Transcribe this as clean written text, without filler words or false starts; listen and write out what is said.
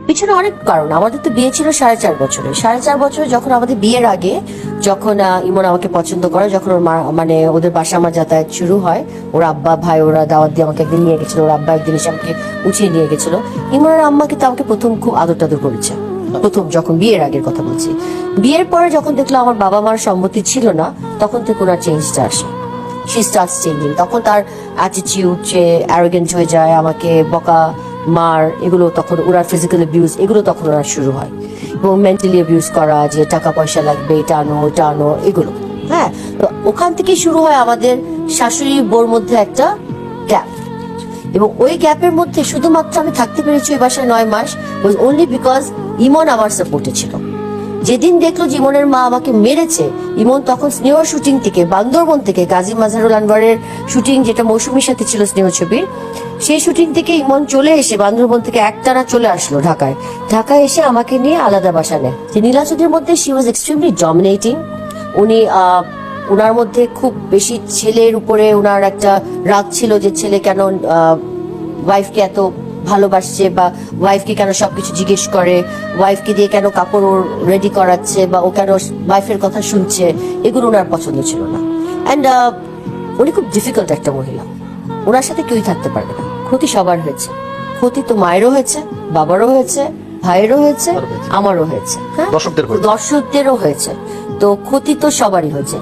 পিছনে অনেক কারণ। আমাদের তো বিয়ে ছিল 4.5 বছরে। 4.5 বছরে যখন আমাদের বিয়ের আগে, যখন ইমন আমাকে পছন্দ করে, যখন ওর মানে ওদের বাসা আমার যাতায়াত শুরু হয়, ওর আব্বা ভাই ওরা দাওয়াত দিয়ে আমাকে একদিন নিয়ে গেছিল, ওর আব্বা একদিন এসে আমাকে উঠিয়ে নিয়ে গেছিল। ইমনের আম্মা কিন্তু আমাকে প্রথম খুব আদর টাদর করেছে, প্রথম যখন বিয়ের আগের কথা বলছি। বিয়ের পরে যখন দেখলো আমার বাবা মার সম্মতি ছিল না, তখন থেকে ওনার চেঞ্জটা আসে। She starts changing. তখন তার অ্যাটিটিউড, সে অ্যারোগেন্ট হয়ে যায়, আমাকে বকা মার এগুলো তখন ওরা, ফিজিক্যাল অ্যাবিউজ এগুলো তখন ওরা শুরু হয়, এবং মেন্টালি অ্যাবিউজ করা, যে টাকা পয়সা লাগবে, এটা আনো ওটা আনো, এগুলো। হ্যাঁ, তো ওখান থেকে শুরু হয় আমাদের শাশুড়ি বোর মধ্যে একটা গ্যাপ। এবং ওই গ্যাপের মধ্যে শুধুমাত্র আমি থাকতে পেরেছি ওই বাসায় 9 মাস, ওয়াজ অনলি বিকজ ইমন আমার সাপোর্টে ছিল। যেদিন দেখলো ইমনের মা আমাকে মেরেছে, ইমন তখন স্নেহ শুটিং থেকে, বান্দরবন থেকে, গাজী মাজহারুল আনওয়ারের শুটিং, যেটা মৌসুমীর সাথে ছিল স্নেহ ছবির, সেই শুটিং থেকে ইমন চলে এসে বান্দরবন থেকে একটানা চলে আসলো ঢাকায়। ঢাকায় এসে আমাকে নিয়ে আলাদা বাসা নেয়। যে নীলাচদের মধ্যে শি ওয়াজ এক্সট্রিমলি ডমিনেটিং। উনি ওনার মধ্যে খুব বেশি ছেলের উপরে ওনার একটা রাগ ছিল, যে ছেলে কেন ওয়াইফকে এত ভালোবাসছে, বা ওয়াইফকে কেন সবকিছু জিজ্ঞেস করে, ওয়াইফকে দিয়ে কেন কাপড় ওর রেডি করাচ্ছে, বা ও কেন ওয়াইফের কথা শুনছে, এগুলো ওনার পছন্দ ছিল না। অ্যান্ড উনি খুব ডিফিকাল্ট একটা মহিলা, ওনার সাথে কেউই থাকতে পারবে না। ক্ষতি সবার হয়েছে, ক্ষতি তো মায়েরও হয়েছে, বাবারও হয়েছে, ভাইয়েরও হয়েছে, আমারও হয়েছে, হ্যাঁ, দর্শকদেরও হয়েছে। তো ক্ষতি তো সবারই হয়েছে।